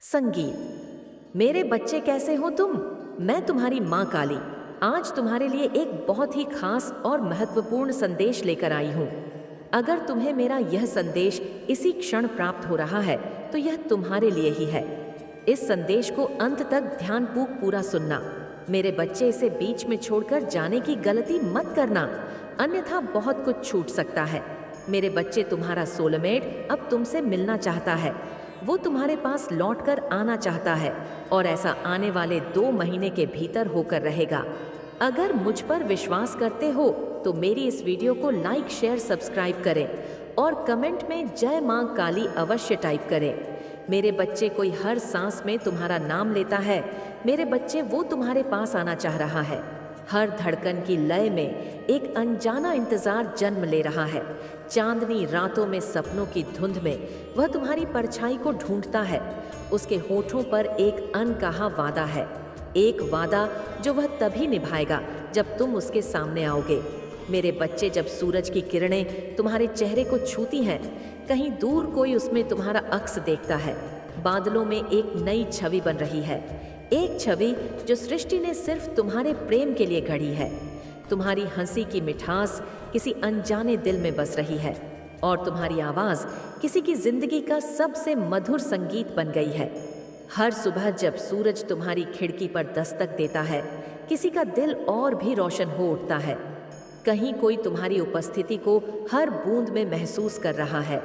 संगीत। मेरे बच्चे कैसे हो तुम? मैं तुम्हारी माँ काली आज तुम्हारे लिए एक बहुत ही खास और महत्वपूर्ण संदेश लेकर आई हूँ। अगर तुम्हें मेरा यह संदेश इसी क्षण प्राप्त हो रहा है तो यह तुम्हारे लिए ही है। इस संदेश को अंत तक ध्यानपूर्वक पूरा सुनना। मेरे बच्चे, इसे बीच में छोड़कर जाने की गलती मत करना, अन्यथा बहुत कुछ छूट सकता है। मेरे बच्चे, तुम्हारा सोलमेट अब तुमसे मिलना चाहता है। वो तुम्हारे पास लौटकर आना चाहता है और ऐसा आने वाले 2 महीने के भीतर होकर रहेगा। अगर मुझ पर विश्वास करते हो तो मेरी इस वीडियो को लाइक, शेयर, सब्सक्राइब करें और कमेंट में जय मां काली अवश्य टाइप करें। मेरे बच्चे, कोई हर सांस में तुम्हारा नाम लेता है। मेरे बच्चे, वो तुम्हारे पास आना चाह रहा है। हर धड़कन की लय में एक अनजाना इंतजार जन्म ले रहा है। चांदनी रातों में, सपनों की धुंध में वह तुम्हारी परछाई को ढूंढता है। उसके होठों पर एक अनकहा वादा है, एक वादा जो वह तभी निभाएगा जब तुम उसके सामने आओगे। मेरे बच्चे, जब सूरज की किरणें तुम्हारे चेहरे को छूती हैं, कहीं दूर कोई उसमें तुम्हारा अक्स देखता है। बादलों में एक नई छवि बन रही है, एक छवि जो सृष्टि ने सिर्फ तुम्हारे प्रेम के लिए गढ़ी है। तुम्हारी हंसी की मिठास किसी अनजाने दिल में बस रही है और तुम्हारी आवाज़ किसी की जिंदगी का सबसे मधुर संगीत बन गई है। हर सुबह जब सूरज तुम्हारी खिड़की पर दस्तक देता है, किसी का दिल और भी रोशन हो उठता है। कहीं कोई तुम्हारी उपस्थिति को हर बूंद में महसूस कर रहा है।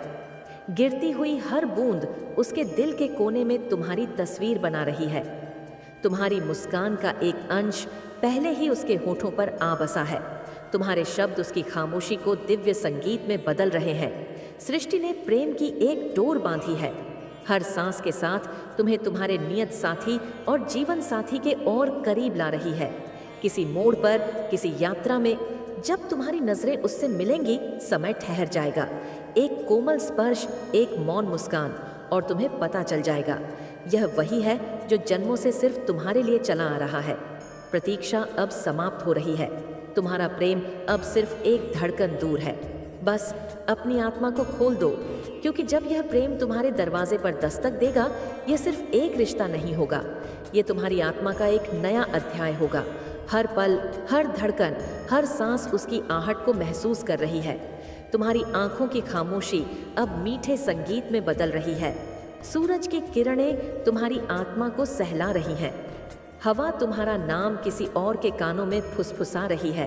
गिरती हुई हर बूंद उसके दिल के कोने में तुम्हारी तस्वीर बना रही है। तुम्हारी मुस्कान का एक अंश पहले ही उसके होठों पर आ बसा है। तुम्हारे शब्द उसकी खामोशी को दिव्य संगीत में बदल रहे हैं। सृष्टि ने प्रेम की एक डोर बांधी है। हर सांस के साथ तुम्हें तुम्हारे नियत साथी और जीवन साथी के और करीब ला रही है। किसी मोड़ पर, किसी यात्रा में जब तुम्हारी नजरें उससे मिलेंगी, समय ठहर जाएगा। एक कोमल स्पर्श, एक मौन मुस्कान, और तुम्हें पता चल जाएगा यह वही है जो जन्मों से सिर्फ तुम्हारे लिए चला आ रहा है। प्रतीक्षा अब समाप्त हो रही है। तुम्हारा प्रेम अब सिर्फ एक धड़कन दूर है। बस अपनी आत्मा को खोल दो, क्योंकि जब यह प्रेम तुम्हारे दरवाजे पर दस्तक देगा, यह सिर्फ एक रिश्ता नहीं होगा, यह तुम्हारी आत्मा का एक नया अध्याय होगा। हर पल, हर धड़कन, हर सांस उसकी आहट को महसूस कर रही है। तुम्हारी आंखों की खामोशी अब मीठे संगीत में बदल रही है। सूरज की किरणें तुम्हारी आत्मा को सहला रही हैं। हवा तुम्हारा नाम किसी और के कानों में फुसफुसा रही है।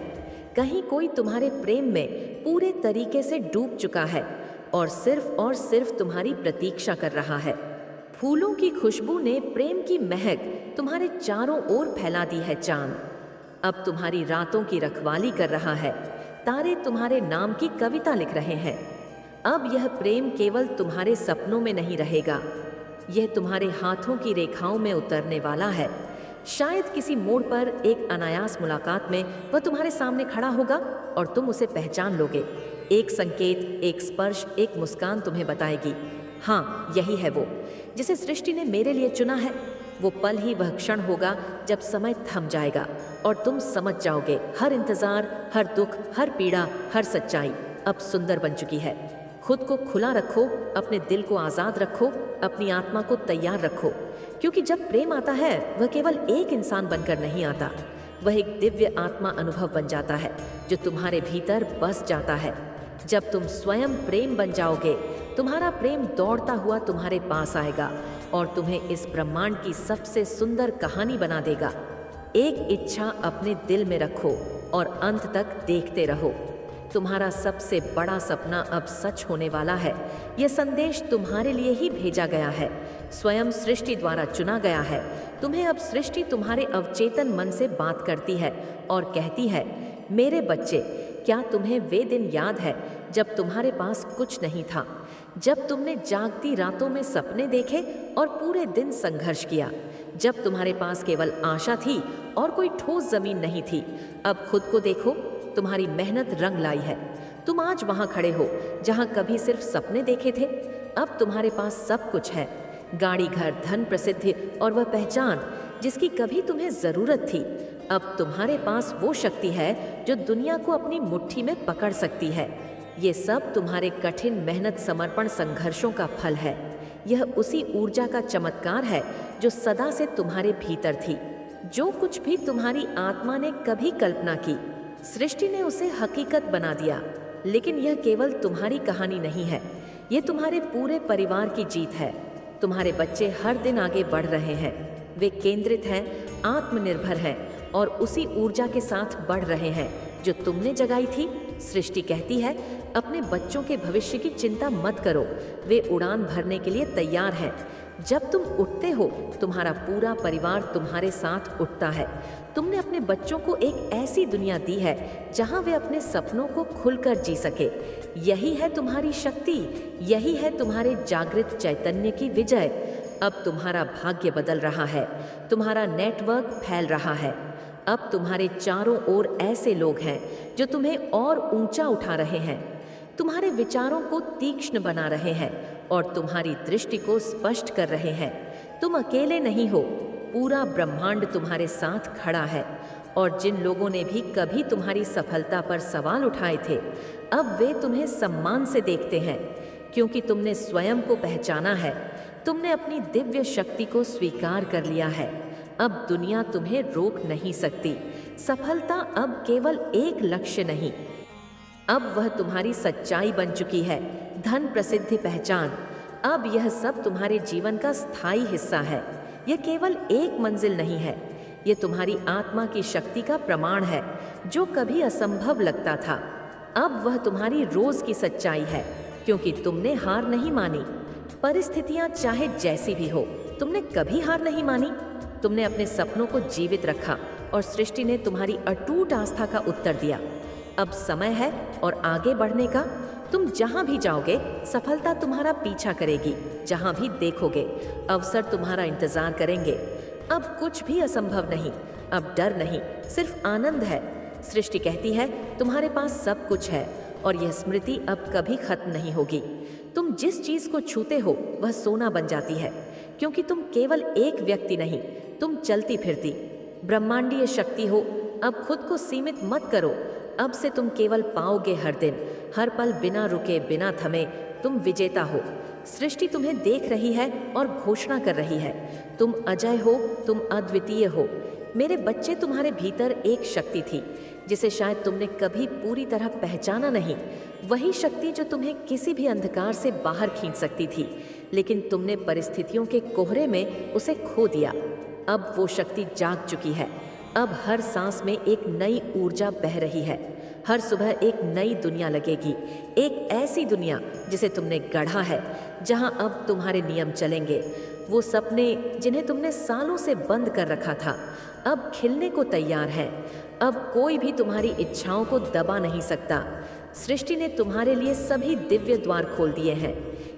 कहीं कोई तुम्हारे प्रेम में पूरे तरीके से डूब चुका है और सिर्फ तुम्हारी प्रतीक्षा कर रहा है। फूलों की खुशबू ने प्रेम की महक तुम्हारे चारों ओर फैला दी है। चांद अब तुम्हारी रातों की रखवाली कर रहा है। तारे तुम्हारे नाम की कविता लिख रहे हैं। अब यह प्रेम केवल तुम्हारे सपनों में नहीं रहेगा, यह तुम्हारे हाथों की रेखाओं में उतरने वाला है। शायद किसी मोड़ पर एक अनायास मुलाकात में वह तुम्हारे सामने खड़ा होगा और तुम उसे पहचान लोगे। एक संकेत, एक स्पर्श, एक मुस्कान तुम्हें बताएगी, हाँ, यही है वो जिसे सृष्टि ने मेरे लिए चुना है। वो पल ही वह क्षण होगा जब समय थम जाएगा और तुम समझ जाओगे हर इंतजार, हर दुख, हर पीड़ा, हर सच्चाई अब सुंदर बन चुकी है। खुद को खुला रखो, अपने दिल को आज़ाद रखो, अपनी आत्मा को तैयार रखो, क्योंकि जब प्रेम आता है वह केवल एक इंसान बनकर नहीं आता, वह एक दिव्य आत्मा अनुभव बन जाता है जो तुम्हारे भीतर बस जाता है। जब तुम स्वयं प्रेम बन जाओगे, तुम्हारा प्रेम दौड़ता हुआ तुम्हारे पास आएगा और तुम्हें इस ब्रह्मांड की सबसे सुंदर कहानी बना देगा। एक इच्छा अपने दिल में रखो और अंत तक देखते रहो। तुम्हारा सबसे बड़ा सपना अब सच होने वाला है। यह संदेश तुम्हारे लिए ही भेजा गया है, स्वयं सृष्टि द्वारा चुना गया है। तुम्हें अब सृष्टि तुम्हारे अवचेतन मन से बात करती है और कहती है, मेरे बच्चे, क्या तुम्हें वे दिन याद है जब तुम्हारे पास कुछ नहीं था, जब तुमने जागती रातों में सपने देखे और पूरे दिन संघर्ष किया, जब तुम्हारे पास केवल आशा थी और कोई ठोस जमीन नहीं थी। अब खुद को देखो, तुम्हारी मेहनत रंग लाई है। तुम आज वहां खड़े हो जहां कभी सिर्फ सपने देखे थे। अब तुम्हारे पास सब कुछ है, गाड़ी, घर, धन, प्रसिद्धि और वह पहचान जिसकी कभी तुम्हें जरूरत थी। अब तुम्हारे पास वो शक्ति है जो दुनिया को अपनी मुट्ठी में पकड़ सकती है। ये सब तुम्हारे कठिन मेहनत, समर्पण, संघर्षों का फल है। यह उसी ऊर्जा का चमत्कार है जो सदा से तुम्हारे भीतर थी। जो कुछ भी तुम्हारी आत्मा ने कभी कल्पना की, सृष्टि ने उसे हकीकत बना दिया। लेकिन यह केवल तुम्हारी कहानी नहीं है, ये तुम्हारे पूरे परिवार की जीत है। तुम्हारे बच्चे हर दिन आगे बढ़ रहे हैं, वे केंद्रित हैं, आत्मनिर्भर हैं और उसी ऊर्जा के साथ बढ़ रहे हैं जो तुमने जगाई थी। सृष्टि कहती है, अपने बच्चों के भविष्य की चिंता मत करो, वे उड़ान भरने के लिए तैयार हैं। जब तुम उठते हो, तुम्हारा पूरा परिवार तुम्हारे साथ उठता है। तुमने अपने बच्चों को एक ऐसी दुनिया दी है जहां वे अपने सपनों को खुलकर जी सके। यही है तुम्हारी शक्ति, यही है तुम्हारे जागृत चैतन्य की विजय। अब तुम्हारा भाग्य बदल रहा है, तुम्हारा नेटवर्क फैल रहा है। अब तुम्हारे चारों ओर ऐसे लोग हैं जो तुम्हें और ऊंचा उठा रहे हैं, तुम्हारे विचारों को तीक्ष्ण बना रहे हैं और तुम्हारी दृष्टि को स्पष्ट कर रहे हैं। तुम अकेले नहीं हो, पूरा ब्रह्मांड तुम्हारे साथ खड़ा है। और जिन लोगों ने भी कभी तुम्हारी सफलता पर सवाल उठाए थे, अब वे तुम्हें सम्मान से देखते हैं, क्योंकि तुमने स्वयं को पहचाना है, तुमने अपनी दिव्य शक्ति को स्वीकार कर लिया है। अब दुनिया तुम्हें रोक नहीं सकती। सफलता अब केवल एक लक्ष्य नहीं, अब वह तुम्हारी सच्चाई बन चुकी है। धन, प्रसिद्धि, पहचान, अब यह सब तुम्हारे जीवन का स्थायी हिस्सा है। यह केवल एक मंजिल नहीं है, यह तुम्हारी आत्मा की शक्ति का प्रमाण है। जो कभी असंभव लगता था, अब वह तुम्हारी रोज की सच्चाई है, क्योंकि तुमने हार नहीं मानी। परिस्थितियां चाहे जैसी भी हो, तुमने कभी हार नहीं मानी। तुमने अपने सपनों को जीवित रखा और सृष्टि ने तुम्हारी अटूट आस्था का उत्तर दिया। अब समय है और आगे बढ़ने का। तुम जहां भी जाओगे, सफलता तुम्हारा पीछा करेगी। जहां भी देखोगे, अवसर तुम्हारा इंतजार करेंगे। अब कुछ भी असंभव नहीं, अब डर नहीं, सिर्फ आनंद है। सृष्टि कहती है, तुम्हारे पास सब कुछ है और यह स्मृति अब कभी खत्म नहीं होगी। तुम जिस चीज को छूते हो वह सोना बन जाती है, क्योंकि तुम केवल एक व्यक्ति नहीं, तुम चलती फिरती ब्रह्मांडीय शक्ति हो। अब खुद को सीमित मत करो। अब से तुम केवल पाओगे हर दिन, हर पल, बिना रुके, बिना थमे। तुम विजेता हो। सृष्टि तुम्हें देख रही है और घोषणा कर रही है, तुम अजय हो, तुम अद्वितीय हो। मेरे बच्चे, तुम्हारे भीतर एक शक्ति थी जिसे शायद तुमने कभी पूरी तरह पहचाना नहीं। वही शक्ति जो तुम्हें किसी भी अंधकार से बाहर खींच सकती थी, लेकिन तुमने परिस्थितियों के कोहरे में उसे खो दिया। अब वो शक्ति जाग चुकी है। अब हर सांस में एक नई ऊर्जा बह रही है। हर सुबह एक नई दुनिया लगेगी, एक ऐसी दुनिया जिसे तुमने गढ़ा है, जहां अब तुम्हारे नियम चलेंगे। वो सपने जिन्हें तुमने सालों से बंद कर रखा था, अब खिलने को तैयार हैं। अब कोई भी तुम्हारी इच्छाओं को दबा नहीं सकता। सृष्टि ने तुम्हारे लिए सभी दिव्य द्वार खोल दिए हैं।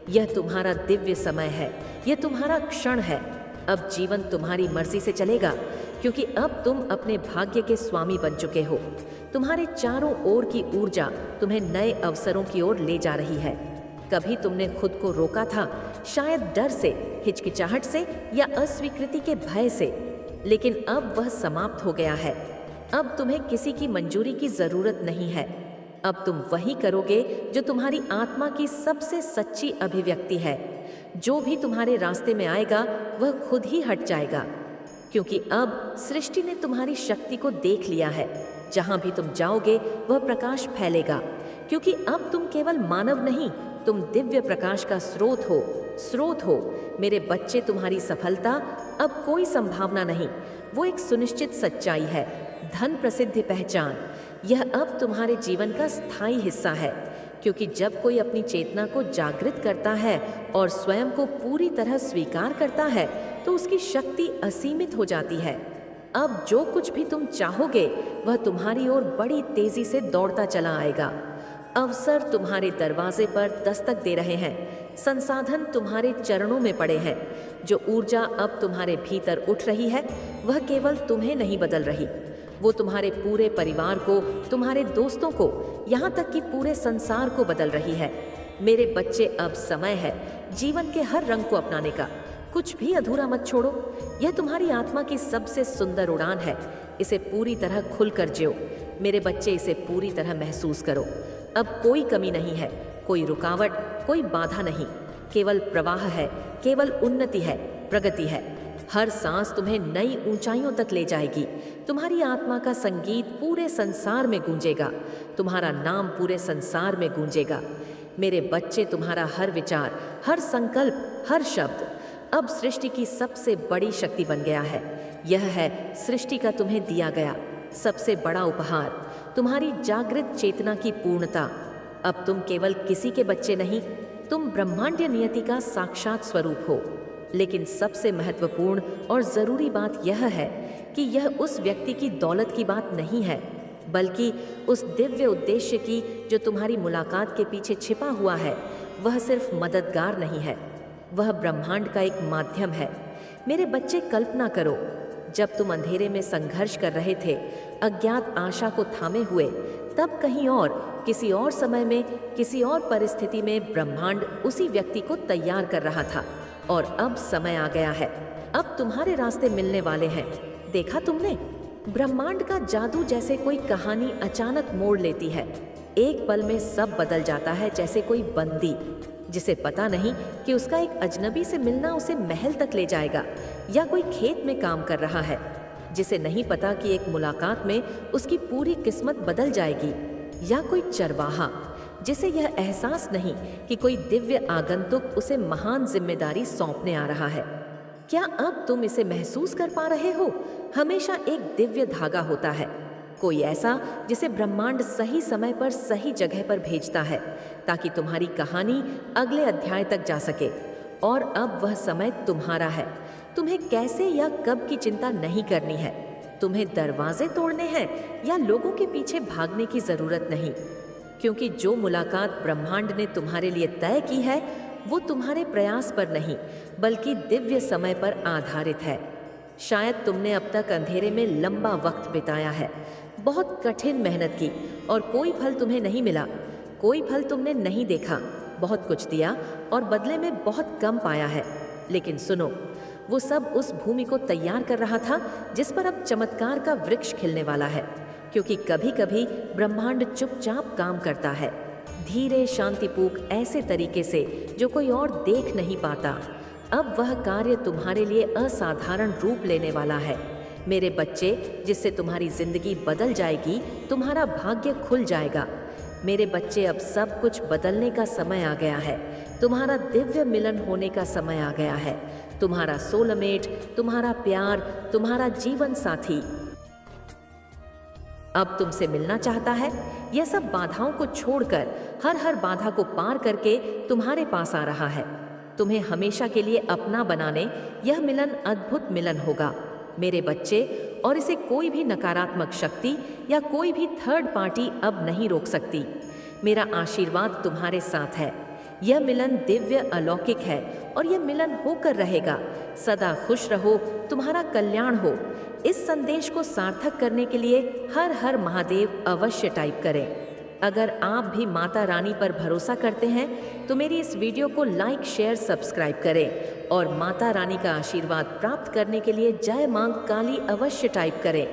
यह तुम्हारा दिव्य समय है, यह तुम्हारा क्षण है। अब जीवन तुम्हारी मर्जी से चलेगा, क्योंकि अब तुम अपने भाग्य के स्वामी बन चुके हो। तुम्हारे चारों ओर की ऊर्जा तुम्हें नए अवसरों की ओर ले जा रही है। कभी तुमने खुद को रोका था, शायद डर से, हिचकिचाहट से या अस्वीकृति के भय से, लेकिन अब वह समाप्त हो गया है। अब तुम्हें किसी की मंजूरी की जरूरत नहीं है। अब तुम वही करोगे जो तुम्हारी आत्मा की सबसे सच्ची अभिव्यक्ति है। जो भी तुम्हारे रास्ते में आएगा वह खुद ही हट जाएगा, क्योंकि अब सृष्टि ने तुम्हारी शक्ति को देख लिया है। जहां भी तुम जाओगे वह प्रकाश फैलेगा, क्योंकि अब तुम केवल मानव नहीं, तुम दिव्य प्रकाश का स्रोत हो। मेरे बच्चे, तुम्हारी सफलता अब कोई संभावना नहीं, वो एक सुनिश्चित सच्चाई है। धन, प्रसिद्धि, पहचान, यह अब तुम्हारे जीवन का स्थायी हिस्सा है, क्योंकि जब कोई अपनी चेतना को जागृत करता है और स्वयं को पूरी तरह स्वीकार करता है, तो उसकी शक्ति असीमित हो जाती है। अब जो कुछ भी तुम चाहोगे वह तुम्हारी ओर बड़ी तेजी से दौड़ता चला आएगा। अवसर तुम्हारे दरवाजे पर दस्तक दे रहे हैं, संसाधन तुम्हारे चरणों में पड़े हैं। जो ऊर्जा अब तुम्हारे भीतर उठ रही है वह केवल तुम्हें नहीं बदल रही, वो तुम्हारे पूरे परिवार को, तुम्हारे दोस्तों को, यहाँ तक कि पूरे संसार को बदल रही है। मेरे बच्चे, अब समय है जीवन के हर रंग को अपनाने का। कुछ भी अधूरा मत छोड़ो। यह तुम्हारी आत्मा की सबसे सुंदर उड़ान है, इसे पूरी तरह खुलकर जियो। मेरे बच्चे, इसे पूरी तरह महसूस करो। अब कोई कमी नहीं है, कोई रुकावट, कोई बाधा नहीं। केवल प्रवाह है, केवल उन्नति है, प्रगति है। हर सांस तुम्हें नई ऊंचाइयों तक ले जाएगी। तुम्हारी आत्मा का संगीत पूरे संसार में गूंजेगा। तुम्हारा नाम पूरे संसार में गूंजेगा। मेरे बच्चे, तुम्हारा हर विचार, हर संकल्प, हर शब्द अब सृष्टि की सबसे बड़ी शक्ति बन गया है। यह है सृष्टि का तुम्हें दिया गया सबसे बड़ा उपहार, तुम्हारी जागृत चेतना की पूर्णता। अब तुम केवल किसी के बच्चे नहीं, तुम ब्रह्मांडीय नियति का साक्षात स्वरूप हो। लेकिन सबसे महत्वपूर्ण और ज़रूरी बात यह है कि यह उस व्यक्ति की दौलत की बात नहीं है, बल्कि उस दिव्य उद्देश्य की जो तुम्हारी मुलाकात के पीछे छिपा हुआ है। वह सिर्फ मददगार नहीं है, वह ब्रह्मांड का एक माध्यम है। मेरे बच्चे, कल्पना करो, जब तुम अंधेरे में संघर्ष कर रहे थे, अज्ञात आशा को थामे हुए, तब कहीं और, किसी और समय में, किसी और परिस्थिति में ब्रह्मांड उसी व्यक्ति को तैयार कर रहा था। और अब समय आ गया है, अब तुम्हारे रास्ते मिलने वाले हैं। देखा तुमने, ब्रह्मांड का जादू जैसे कोई कहानी अचानक मोड़ लेती है। एक पल में सब बदल जाता है, जैसे कोई बंदी जिसे पता नहीं कि उसका एक अजनबी से मिलना उसे महल तक ले जाएगा, या कोई खेत में काम कर रहा है जिसे नहीं पता कि एक मुलाकात में उसकी पूरी किस्मत बदल जाएगी, या कोई चरवाहा जिसे यह एहसास नहीं कि कोई दिव्य आगंतुक उसे महान जिम्मेदारी सौंपने आ रहा है। क्या अब तुम इसे महसूस कर पा रहे हो? हमेशा एक दिव्य धागा होता है, कोई ऐसा जिसे ब्रह्मांड सही समय पर सही जगह पर भेजता है, ताकि तुम्हारी कहानी अगले अध्याय तक जा सके। और अब वह समय तुम्हारा है। तुम्हें कैसे या कब की चिंता नहीं करनी है। तुम्हें दरवाजे तोड़ने हैं या लोगों के पीछे भागने की जरूरत नहीं, क्योंकि जो मुलाकात ब्रह्मांड ने तुम्हारे लिए तय की है, वो तुम्हारे प्रयास पर नहीं, बल्कि दिव्य समय पर आधारित है। शायद तुमने अब तक अंधेरे में लंबा वक्त बिताया है, बहुत कठिन मेहनत की, और कोई फल तुम्हें नहीं मिला, कोई फल तुमने नहीं देखा। बहुत कुछ दिया और बदले में बहुत कम पाया है। लेकिन सुनो, वो सब उस भूमि को तैयार कर रहा था जिस पर अब चमत्कार का वृक्ष खिलने वाला है। क्योंकि कभी कभी ब्रह्मांड चुपचाप काम करता है, धीरे, शांतिपूर्वक, ऐसे तरीके से जो कोई और देख नहीं पाता। अब वह कार्य तुम्हारे लिए असाधारण रूप लेने वाला है मेरे बच्चे, जिससे तुम्हारी जिंदगी बदल जाएगी, तुम्हारा भाग्य खुल जाएगा। मेरे बच्चे, अब सब कुछ बदलने का समय आ गया है। तुम्हारा दिव्य मिलन होने का समय आ गया है। तुम्हारा सोलमेट, तुम्हारा प्यार, तुम्हारा जीवन साथी अब तुमसे मिलना चाहता है। यह सब बाधाओं को छोड़कर, हर बाधा को पार करके तुम्हारे पास आ रहा है, तुम्हें हमेशा के लिए अपना बनाने। यह मिलन अद्भुत मिलन होगा मेरे बच्चे, और इसे कोई भी नकारात्मक शक्ति या कोई भी थर्ड पार्टी अब नहीं रोक सकती। मेरा आशीर्वाद तुम्हारे साथ है। यह मिलन दिव्य, अलौकिक है, और यह मिलन होकर रहेगा। सदा खुश रहो, तुम्हारा कल्याण हो। इस संदेश को सार्थक करने के लिए हर हर महादेव अवश्य टाइप करें। अगर आप भी माता रानी पर भरोसा करते हैं तो मेरी इस वीडियो को लाइक, शेयर, सब्सक्राइब करें, और माता रानी का आशीर्वाद प्राप्त करने के लिए जय मां काली अवश्य टाइप करें।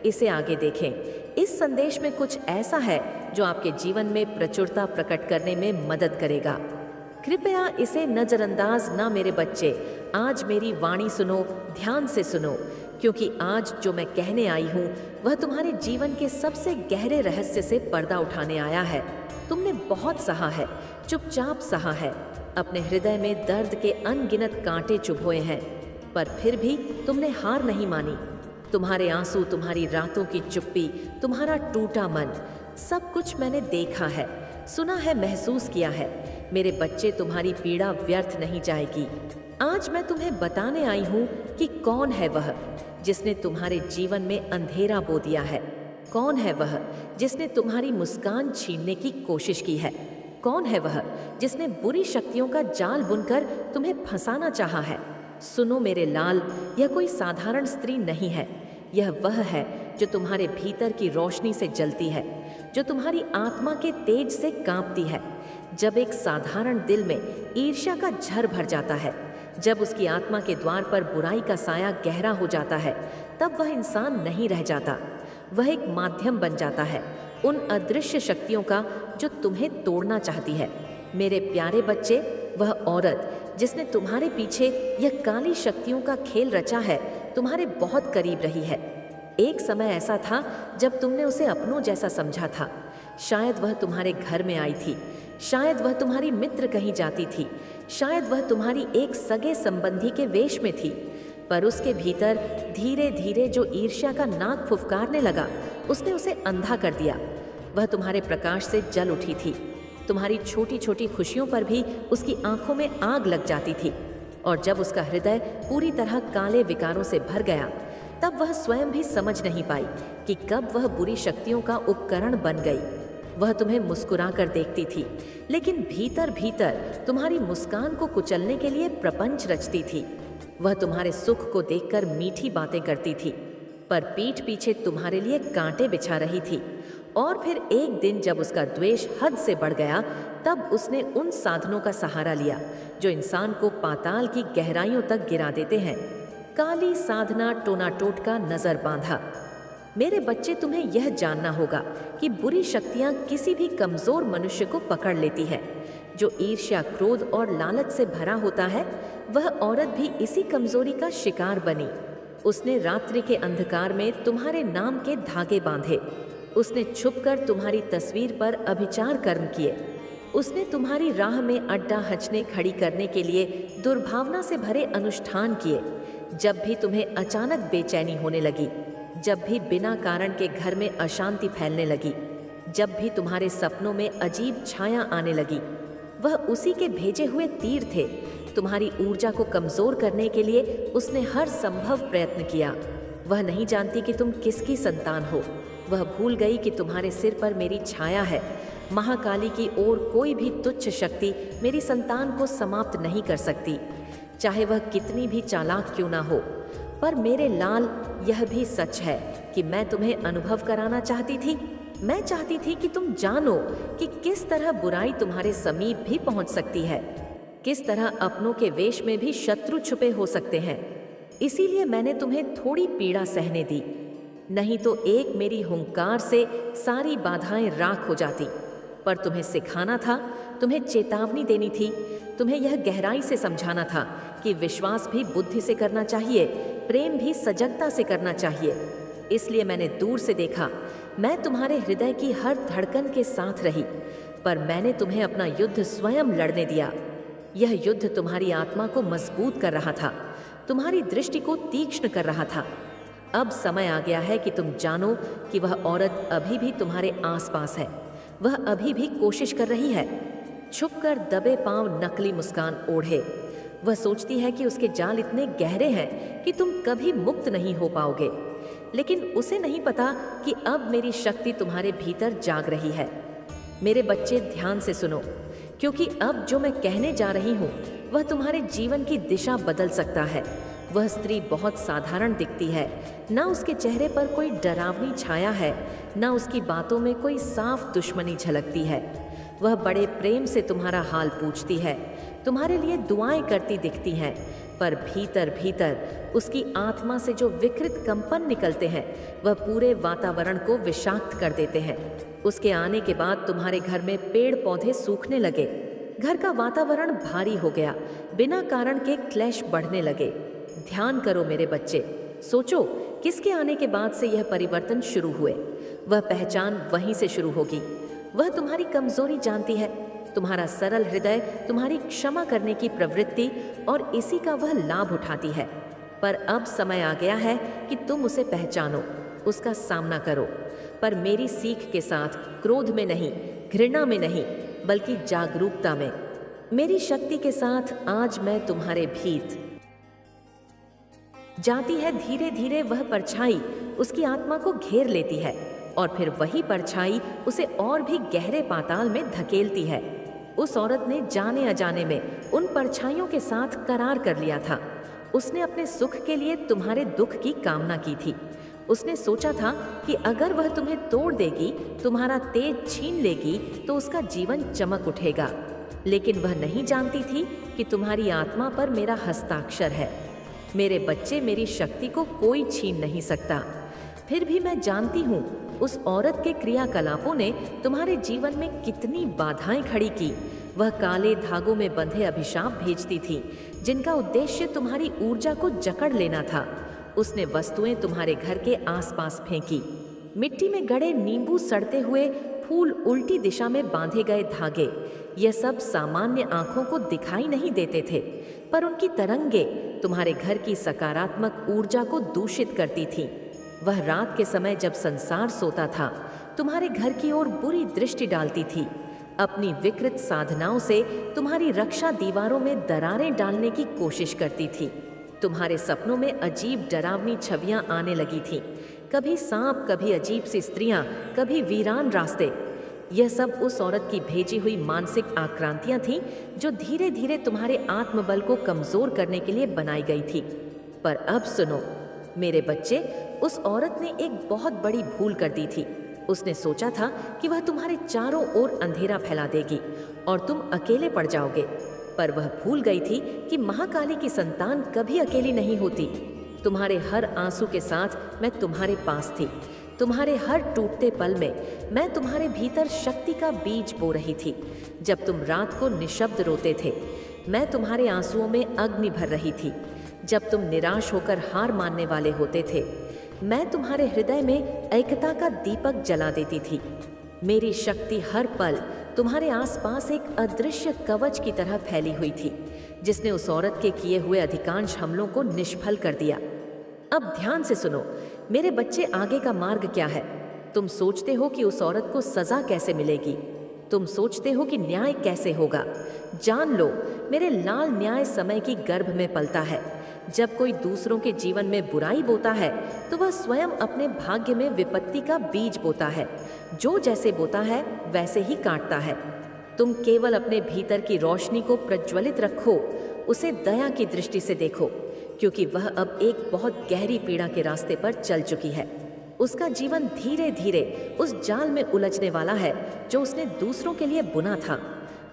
इसे आगे देखें। इस संदेश में कुछ ऐसा है जो आपके जीवन में प्रचुरता प्रकट करने में मदद करेगा। कृपया इसे नजरअंदाज ना मेरे बच्चे। आज मेरी वाणी सुनो, ध्यान से सुनो, क्योंकि आज जो मैं कहने आई हूँ वह तुम्हारे जीवन के सबसे गहरे रहस्य से पर्दा उठाने आया है। तुमने बहुत सहा है, चुपचाप सहा है, अपने हृदय में दर्द के अनगिनत कांटे चुभोए हैं, पर फिर भी तुमने हार नहीं मानी। तुम्हारे आंसू, तुम्हारी रातों की चुप्पी, तुम्हारा टूटा मन, सब कुछ मैंने देखा है, सुना है, महसूस किया है। मेरे बच्चे, तुम्हारी पीड़ा व्यर्थ नहीं जाएगी। आज मैं तुम्हें बताने आई हूँ कि कौन है वह जिसने तुम्हारे जीवन में अंधेरा बो दिया है। कौन है वह जिसने तुम्हारी मुस्कान छीनने की कोशिश की है। कौन है वह जिसने बुरी शक्तियों का जाल बुनकर तुम्हें फंसाना चाहा है। सुनो मेरे लाल, यह कोई साधारण स्त्री नहीं है। यह वह है जो तुम्हारे भीतर की रोशनी से जलती है, जो तुम्हारी आत्मा के तेज से कांपती है। जब एक साधारण दिल में ईर्ष्या का झर भर जाता है, जब उसकी आत्मा के द्वार पर बुराई का साया गहरा हो जाता है, तब वह इंसान नहीं रह जाता। वह एक माध्यम बन जाता है उन अदृश्य शक्तियों का जो तुम्हें तोड़ना चाहती है। मेरे प्यारे बच्चे, वह औरत जिसने तुम्हारे पीछे यह काली शक्तियों का खेल रचा है, तुम्हारे बहुत करीब रही है। एक समय ऐसा था जब तुमने उसे अपनों जैसा समझा था। शायद वह तुम्हारे घर में आई थी, शायद वह तुम्हारी मित्र कहीं जाती थी, शायद वह तुम्हारी एक सगे संबंधी के वेश में थी, पर उसके भीतर धीरे धीरे जो ईर्ष्या का नाक फुफकारने लगा, उसने उसे अंधा कर दिया। वह तुम्हारे प्रकाश से जल उठी थी। तुम्हारी छोटी छोटी खुशियों पर भी उसकी आंखों में आग लग जाती थी, और जब उसका हृदय पूरी तरह काले विकारों से भर गया, तब वह स्वयं भी समझ नहीं पाई कि कब वह बुरी शक्तियों का उपकरण बन गई। वह तुम्हें मुस्कुरा कर देखती थी, लेकिन भीतर भीतर तुम्हारी मुस्कान को कुचलने के लिए प्रपंच रचती थी। वह तुम्हारे सुख को देखकर मीठी बातें करती थी, पर पीठ पीछे तुम्हारे लिए कांटे बिछा रही थी। और फिर एक दिन जब उसका द्वेष हद से बढ़ गया, तब उसने उन साधनों का सहारा लिया जो इंसान को पाताल की गहराइयों तक गिरा देते हैं। काली साधना टोना टोटका नजर बांधा। मेरे बच्चे, तुम्हें यह जानना होगा कि बुरी शक्तियां किसी भी कमजोर मनुष्य को पकड़ लेती है। जो ईर्ष्या, क्रोध और लालच से भरा होता है, वह औरत भी इसी कमजोरी का शिकार बनी। उसने रात्रि के अंधकार में तुम्हारे नाम के धागे बांधे। उसने छुपकर तुम्हारी तस्वीर पर अभिचार कर्म किए। उसने तुम्हारी राह में अड्डा हचने खड़ी करने के लिए दुर्भावना से भरे अनुष्ठान किए। जब भी तुम्हें अचानक बेचैनी होने लगी, जब भी बिना कारण के घर में अशांति फैलने लगी, जब भी तुम्हारे सपनों में अजीब छाया आने लगी, वह उसी के भेजे हुए तीर थे। तुम्हारी ऊर्जा को कमजोर करने के लिए उसने हर संभव प्रयत्न किया। वह नहीं जानती कि तुम किसकी संतान हो। वह भूल गई कि तुम्हारे सिर पर मेरी छाया है। महाकाली की ओर कोई भी तुच्छ शक्ति मेरी संतान को समाप्त नहीं कर सकती, चाहे वह कितनी भी चालाक क्यों ना हो। पर मेरे लाल, यह भी सच है कि मैं तुम्हें अनुभव कराना चाहती थी। मैं चाहती थी कि तुम जानो कि किस तरह बुराई तुम्हारे समीप भी पहुंच सकती है, किस तरह अपनों के वेश में भी शत्रु छुपे हो सकते हैं। इसीलिए मैंने तुम्हें थोड़ी पीड़ा सहने दी, नहीं तो एक मेरी हुंकार से सारी बाधाएं राख हो जाती। पर तुम्हें सिखाना था, तुम्हें चेतावनी देनी थी, तुम्हें यह गहराई से समझाना था कि विश्वास भी बुद्धि से करना चाहिए, प्रेम भी सजगता से करना चाहिए। इसलिए मैंने दूर से देखा। मैं तुम्हारे हृदय की हर धड़कन के साथ रही, पर मैंने तुम्हें अपना युद्ध स्वयं लड़ने दिया। यह युद्ध तुम्हारी आत्मा को मजबूत कर रहा था, तुम्हारी दृष्टि को तीक्ष्ण कर रहा था। अब समय आ गया है कि तुम जानो कि वह औरत अभी भी तुम्हारे आसपास है। वह अभी भी कोशिश कर रही है, छुपकर दबे पांव नकली मुस्कान ओढ़े। वह सोचती है कि उसके जाल इतने गहरे हैं कि तुम कभी मुक्त नहीं हो पाओगे। लेकिन उसे नहीं पता कि अब मेरी शक्ति तुम्हारे भीतर जाग रही है। मेरे बच्चे, ध्यान से सुनो, क्योंकि अब जो मैं कहने जा रही हूँ वह तुम्हारे जीवन की दिशा बदल सकता है। वह स्त्री बहुत साधारण दिखती है, ना उसके चेहरे पर कोई डरावनी छाया है, ना उसकी बातों में कोई साफ दुश्मनी झलकती है। वह बड़े प्रेम से तुम्हारा हाल पूछती है, तुम्हारे लिए दुआएं करती दिखती हैं, पर भीतर भीतर उसकी आत्मा से जो विकृत कंपन निकलते हैं, वह पूरे वातावरण को विषाक्त कर देते हैं। उसके आने के बाद तुम्हारे घर में पेड़ पौधे सूखने लगे, घर का वातावरण भारी हो गया, बिना कारण के क्लेश बढ़ने लगे। ध्यान करो मेरे बच्चे, सोचो किसके आने के बाद से यह परिवर्तन शुरू हुए। वह पहचान वहीं से शुरू होगी। वह तुम्हारी कमजोरी जानती है, तुम्हारा सरल हृदय, तुम्हारी क्षमा करने की प्रवृत्ति, और इसी का वह लाभ उठाती है। पर अब समय आ गया है कि तुम उसे पहचानो, उसका सामना करो, पर मेरी सीख के साथ, क्रोध में नहीं, घृणा में नहीं, बल्कि जागरूकता में। मेरी शक्ति के साथ आज मैं तुम्हारे भीत जाती है। धीरे धीरे वह परछाई उसकी आत्मा को घेर लेती है, और फिर वही परछाई उसे और भी गहरे पाताल में धकेलती है। उस औरत ने जाने अजाने में उन परछाइयों के साथ करार कर लिया था। उसने अपने सुख के लिए तुम्हारे दुख की कामना की थी। उसने सोचा था कि अगर वह तुम्हें तोड़ देगी, तुम्हारा तेज छीन लेगी, तो उसका जीवन चमक उठेगा। लेकिन वह नहीं जानती थी कि तुम्हारी आत्मा पर मेरा हस्ताक्षर है। मेरे बच्चे, मेरी शक्ति को कोई छीन नहीं सकता। फिर भी मैं जानती हूँ उस औरत के क्रियाकलापों ने तुम्हारे जीवन में कितनी बाधाएं खड़ी की। वह काले धागों में बंधे अभिशाप भेजती थी जिनका उद्देश्य तुम्हारी ऊर्जा को जकड़ लेना था। उसने वस्तुएं तुम्हारे घर के आसपास फेंकी। मिट्टी में गड़े नींबू, सड़ते हुए फूल, उल्टी दिशा में बांधे गए धागे, यह सब सामान्य आंखों को दिखाई नहीं देते थे, पर उनकी तरंगे तुम्हारे घर की सकारात्मक ऊर्जा को दूषित करती थीं। वह रात के समय जब संसार सोता था, तुम्हारे घर की ओर बुरी दृष्टि डालती थी। अपनी विकृत साधनाओं से तुम्हारी रक्षा दीवारों में दरारें डालने की कोशिश करती थी। तुम्हारे सपनों में अजीब डरावनी छवियां आने लगी थीं, कभी सांप, कभी अजीब सी स्त्रियां, कभी वीरान रास्ते। यह सब उस औरत की भेजी हुई मानसिक आक्रांतियां थीं जो धीरे धीरे तुम्हारे आत्मबल को कमजोर करने के लिए बनाई गई थी। पर अब सुनो मेरे बच्चे, उस औरत ने एक बहुत बड़ी भूल कर दी थी। उसने सोचा था कि वह तुम्हारे चारों ओर अंधेरा फैला देगी और तुम अकेले पड़ जाओगे, पर वह भूल गई थी कि महाकाली की संतान कभी अकेली नहीं होती। तुम्हारे हर आंसू के साथ मैं तुम्हारे पास थी। तुम्हारे हर टूटते पल में मैं तुम्हारे भीतर शक्ति का बीज बो रही थी। जब तुम रात को निशब्द रोते थे, मैं तुम्हारे आंसुओं में अग्नि भर रही थी। जब तुम निराश होकर हार मानने वाले होते थे, मैं तुम्हारे हृदय में एकता का दीपक जला देती थी। मेरी शक्ति हर पल तुम्हारे आसपास एक अदृश्य कवच की तरह फैली हुई थी, जिसने उस औरत के किए हुए अधिकांश हमलों को निष्फल कर दिया। अब ध्यान से सुनो मेरे बच्चे, आगे का मार्ग क्या है? तुम सोचते हो कि उस औरत को सजा कैसे मिलेगी? तुम सोचते हो कि न्याय कैसे होगा? जान लो मेरे लाल, न्याय समय की गर्भ में पलता है। जब कोई दूसरों के जीवन में बुराई बोता है तो वह स्वयं अपने भाग्य में विपत्ति का बीज बोता है। जो जैसे बोता है वैसे ही काटता है। तुम केवल अपने भीतर की रोशनी को प्रज्वलित रखो, उसे दया की दृष्टि से देखो, क्योंकि वह अब एक बहुत गहरी पीड़ा के रास्ते पर चल चुकी है। उसका जीवन धीरे धीरे उस जाल में उलझने वाला है जो उसने दूसरों के लिए बुना था।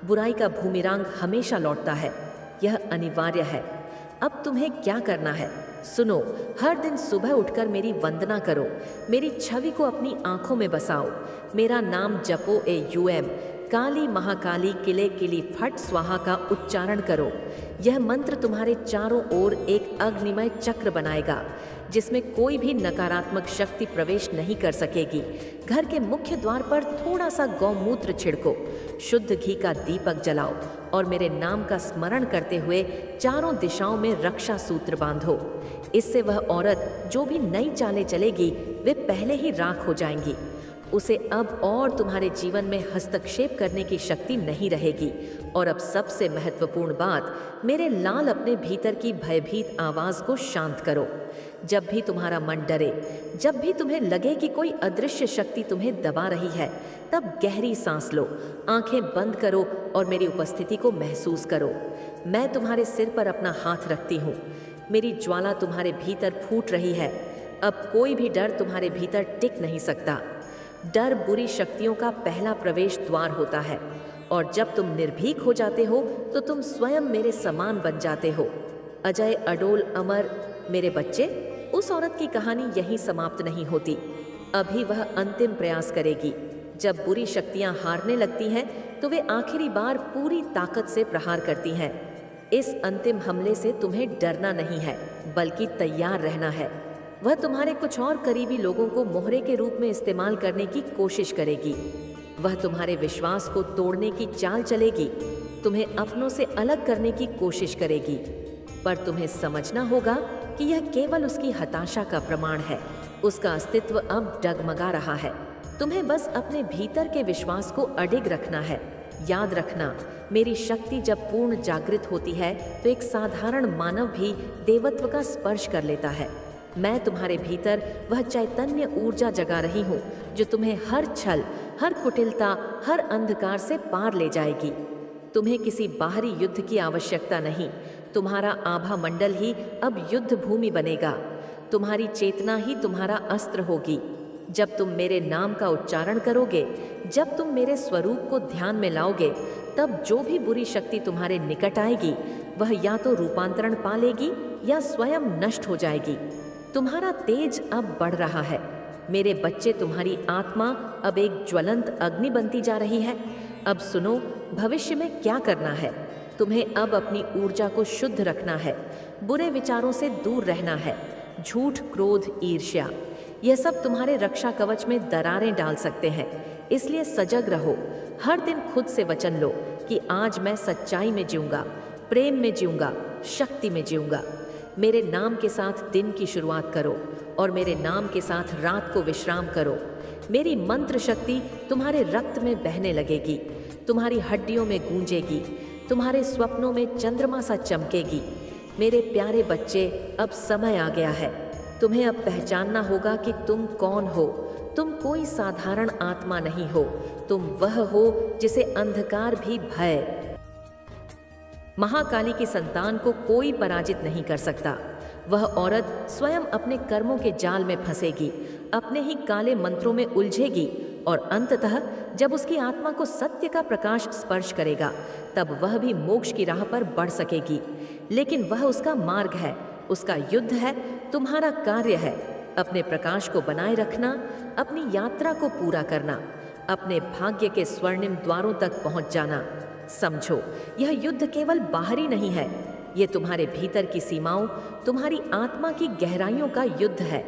बुराई का बूमेरांग हमेशा लौटता है, यह अनिवार्य है। अब तुम्हें क्या करना है? सुनो, हर दिन सुबह उठकर मेरी वंदना करो, मेरी छवि को अपनी आंखों में बसाओ, मेरा नाम जपो AUM, काली महाकाली किले किली फट स्वाहा का उच्चारण करो। यह मंत्र तुम्हारे चारों ओर एक अग्निमय चक्र बनाएगा जिसमें कोई भी नकारात्मक शक्ति प्रवेश नहीं कर सकेगी। घर के मुख्य द्वार पर थोड़ा सा गौमूत्र छिड़को, शुद्ध घी का दीपक जलाओ और मेरे नाम का स्मरण करते हुए चारों दिशाओं में रक्षा सूत्र बांधो। इससे वह औरत जो भी नई चालें चलेगी वे पहले ही राख हो जाएंगी। उसे अब और तुम्हारे जीवन में हस्तक्षेप करने की शक्ति नहीं रहेगी। और अब सबसे महत्वपूर्ण बात, मेरे लाल, अपने भीतर की भयभीत आवाज को शांत करो। जब भी तुम्हारा मन डरे, जब भी तुम्हें लगे कि कोई अदृश्य शक्ति तुम्हें दबा रही है, तब गहरी सांस लो, आंखें बंद करो और मेरी उपस्थिति को महसूस करो। मैं तुम्हारे सिर पर अपना हाथ रखती हूँ। मेरी ज्वाला तुम्हारे भीतर फूट रही है। अब कोई भी डर तुम्हारे भीतर टिक नहीं सकता। डर बुरी शक्तियों का पहला प्रवेश द्वार होता है और जब तुम निर्भीक हो जाते हो तो तुम स्वयं मेरे समान बन जाते हो। अजय, अडोल, अमर। मेरे बच्चे, उस औरत की कहानी यहीं समाप्त नहीं होती। अभी वह अंतिम प्रयास करेगी। जब बुरी शक्तियां हारने लगती हैं तो वे आखिरी बार पूरी ताकत से प्रहार करती हैं। इस अंतिम हमले से तुम्हें डरना नहीं है, बल्कि तैयार रहना है। वह तुम्हारे कुछ और करीबी लोगों को मोहरे के रूप में इस्तेमाल करने की कोशिश करेगी। वह तुम्हारे विश्वास को तोड़ने की चाल चलेगी, तुम्हें अपनों से अलग करने की कोशिश करेगी। पर तुम्हें समझना होगा कि यह केवल उसकी हताशा का प्रमाण है। उसका अस्तित्व अब डगमगा रहा है। तुम्हें बस अपने भीतर के विश्वास को अडिग रखना है। याद रखना, मेरी शक्ति जब पूर्ण जागृत होती है तो एक साधारण मानव भी देवत्व का स्पर्श कर लेता है। मैं तुम्हारे भीतर वह चैतन्य ऊर्जा जगा रही हूँ जो तुम्हें हर छल, हर कुटिलता, हर अंधकार से पार ले जाएगी। तुम्हें किसी बाहरी युद्ध की आवश्यकता नहीं। तुम्हारा आभा मंडल ही अब युद्ध भूमि बनेगा। तुम्हारी चेतना ही तुम्हारा अस्त्र होगी। जब तुम मेरे नाम का उच्चारण करोगे, जब तुम मेरे स्वरूप को ध्यान में लाओगे, तब जो भी बुरी शक्ति तुम्हारे निकट आएगी वह या तो रूपांतरण पा लेगी या स्वयं नष्ट हो जाएगी। तुम्हारा तेज अब बढ़ रहा है। मेरे बच्चे, तुम्हारी आत्मा अब एक ज्वलंत अग्नि बनती जा रही है। अब सुनो, भविष्य में क्या करना है। तुम्हें अब अपनी ऊर्जा को शुद्ध रखना है, बुरे विचारों से दूर रहना है। झूठ, क्रोध, ईर्ष्या, यह सब तुम्हारे रक्षा कवच में दरारें डाल सकते हैं, इसलिए सजग रहो। हर दिन खुद से वचन लो कि आज मैं सच्चाई में जीऊंगा, प्रेम में जीऊंगा, शक्ति में जीऊंगा। मेरे नाम के साथ दिन की शुरुआत करो और मेरे नाम के साथ रात को विश्राम करो। मेरी मंत्र शक्ति तुम्हारे रक्त में बहने लगेगी, तुम्हारी हड्डियों में गूंजेगी, तुम्हारे स्वप्नों में चंद्रमा सा चमकेगी। मेरे प्यारे बच्चे, अब समय आ गया है। तुम्हें अब पहचानना होगा कि तुम कौन हो। तुम कोई साधारण आत्मा नहीं हो, तुम वह हो जिसे अंधकार भी भय। महाकाली की संतान को कोई पराजित नहीं कर सकता। वह औरत स्वयं अपने कर्मों के जाल में फंसेगी, अपने ही काले मंत्रों में उलझेगी और अंततः जब उसकी आत्मा को सत्य का प्रकाश स्पर्श करेगा, तब वह भी मोक्ष की राह पर बढ़ सकेगी। लेकिन वह उसका मार्ग है, उसका युद्ध है, तुम्हारा कार्य है अपने प्रकाश को बनाए रखना, अपनी यात्रा को पूरा करना, अपने भाग्य के स्वर्णिम द्वारों तक पहुंच जाना। समझो, यह युद्ध केवल बाहरी नहीं है, ये तुम्हारे भीतर की सीमाओं, तुम्हारी आत्मा की गहराइयों का युद्ध है।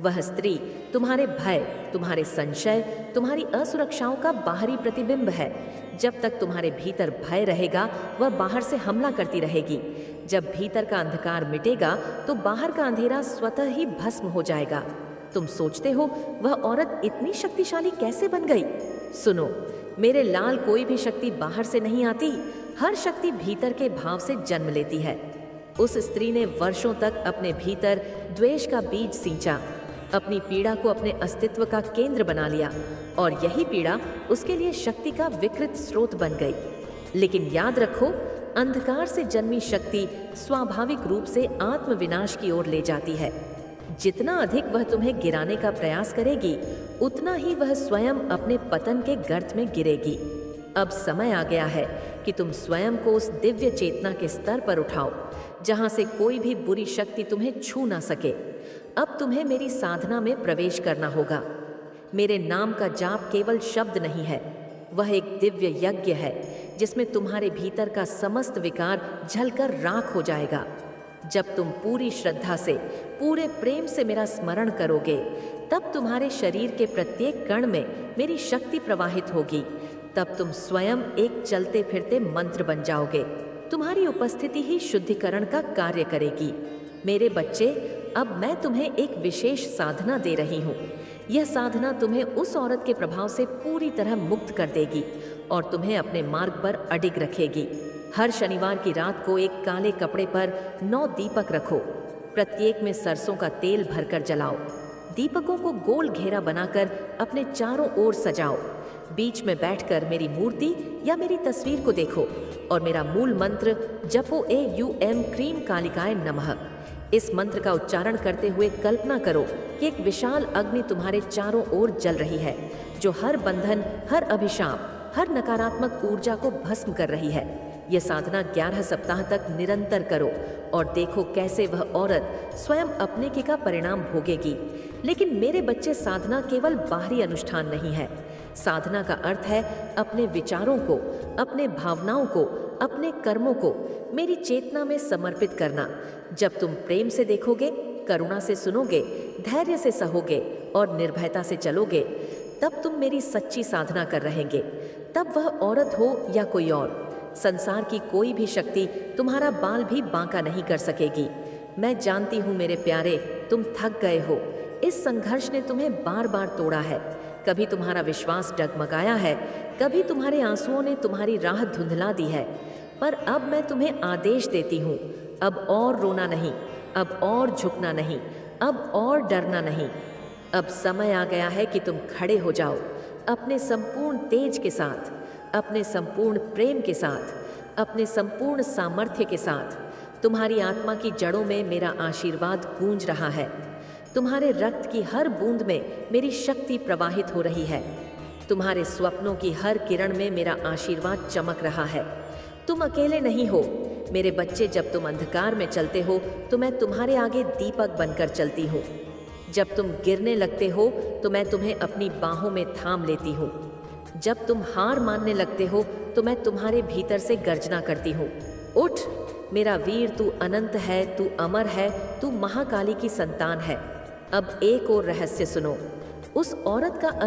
वह स्त्री तुम्हारे भय, तुम्हारे संशय, तुम्हारी असुरक्षाओं का बाहरी प्रतिबिंब है। जब तक तुम्हारे भीतर भय रहेगा, वह बाहर से हमला करती रहेगी। जब भीतर का अंधकार मिटेगा, तो बाहर का अंधेरा स्वतः ही भस्म हो जाएगा। तुम सोचते हो वह औरत इतनी शक्तिशाली कैसे बन गई? सुनो मेरे लाल, कोई भी शक्ति बाहर से नहीं आती, हर शक्ति भीतर के भाव से जन्म लेती है। उस स्त्री ने वर्षों तक अपने भीतर द्वेष का बीज सींचा, अपनी पीड़ा को अपने अस्तित्व का केंद्र बना लिया और यही पीड़ा उसके लिए शक्ति का विकृत स्रोत बन गई। लेकिन याद रखो, अंधकार से जन्मी शक्ति स्वाभाविक रूप से आत्मविनाश की ओर ले जाती है। जितना अधिक वह तुम्हें गिराने का प्रयास करेगी, उतना ही वह स्वयं अपने पतन के गर्त में गिरेगी। अब समय आ गया है कि तुम स्वयं को उस दिव्य चेतना के स्तर पर उठाओ, जहां से कोई भी बुरी शक्ति तुम्हें छू ना सके। अब तुम्हें मेरी साधना में प्रवेश करना होगा। मेरे नाम का जाप केवल शब्द नहीं है, वह एक दिव्य यज्ञ है जिसमें तुम्हारे भीतर का समस्त विकार जलकर राख हो जाएगा। जब तुम पूरी श्रद्धा से, पूरे प्रेम से मेरा स्मरण करोगे, तब तुम्हारे शरीर के प्रत्येक कण में मेरी शक्ति प्रवाहित होगी। तब तुम स्वयं एक चलते फिरते मंत्र बन जाओगे। तुम्हारी उपस्थिति ही शुद्धिकरण का कार्य करेगी। मेरे बच्चे, अब मैं तुम्हें एक विशेष साधना दे रही हूँ। यह साधना तुम्हें उस औरत के प्रभाव से पूरी तरह मुक्त कर देगी और तुम्हें अपने मार्ग पर अडिग रखेगी। हर शनिवार की रात को एक काले कपड़े पर 9 दीपक रखो। प्रत्येक में सरसों का तेल भरकर जलाओ। दीपकों को गोल घेरा बनाकर अपने चारों ओर सजाओ। बीच में बैठकर मेरी मूर्ति या मेरी तस्वीर को देखो और मेरा मूल मंत्र जपो AUM क्रीम कालिकाय नमः। इस मंत्र का उच्चारण करते हुए कल्पना करो कि एक विशाल अग्नि तुम्हारे चारों ओर जल रही है, जो हर बंधन, हर अभिशाप, हर नकारात्मक ऊर्जा को भस्म कर रही है। यह साधना 11 सप्ताह तक निरंतर करो और देखो कैसे वह औरत स्वयं अपने की का परिणाम भोगेगी। लेकिन मेरे बच्चे, साधना केवल बाहरी अनुष्ठान नहीं है। साधना का अर्थ है अपने विचारों को, अपने भावनाओं को, अपने कर्मों को मेरी चेतना में समर्पित करना। जब तुम प्रेम से देखोगे, करुणा से सुनोगे, धैर्य से सहोगे और निर्भयता से चलोगे, तब तुम मेरी सच्ची साधना कर रहेंगे। तब वह औरत हो या कोई और, संसार की कोई भी शक्ति तुम्हारा बाल भी बांका नहीं कर सकेगी। मैं जानती हूँ मेरे प्यारे, तुम थक गए हो। इस संघर्ष ने तुम्हें बार बार तोड़ा है। कभी तुम्हारा विश्वास डगमगाया है, कभी तुम्हारे आंसुओं ने तुम्हारी राह धुंधला दी है। पर अब मैं तुम्हें आदेश देती हूँ, अब और रोना नहीं, अब और झुकना नहीं, अब और डरना नहीं। अब समय आ गया है कि तुम खड़े हो जाओ, अपने संपूर्ण तेज के साथ, अपने संपूर्ण प्रेम के साथ, अपने संपूर्ण सामर्थ्य के साथ। तुम्हारी आत्मा की जड़ों में मेरा आशीर्वाद गूंज रहा है। तुम्हारे रक्त की हर बूंद में मेरी शक्ति प्रवाहित हो रही है। तुम्हारे स्वप्नों की हर किरण में मेरा आशीर्वाद चमक रहा है। तुम अकेले नहीं हो मेरे बच्चे। जब तुम अंधकार में चलते हो तो मैं तुम्हारे आगे दीपक बनकर चलती हूँ। जब तुम गिरने लगते हो तो मैं तुम्हें अपनी बाहों में थाम लेती हूँ। जब तुम हार मानने लगते हो तो मैं तुम्हारे भीतर से गर्जना करती हूँ, उठ मेरा वीर, तू अनंत है, तू अमर है, तू महाकाली की संतान है। अब एक और रहस्य सुनो। उस औरत का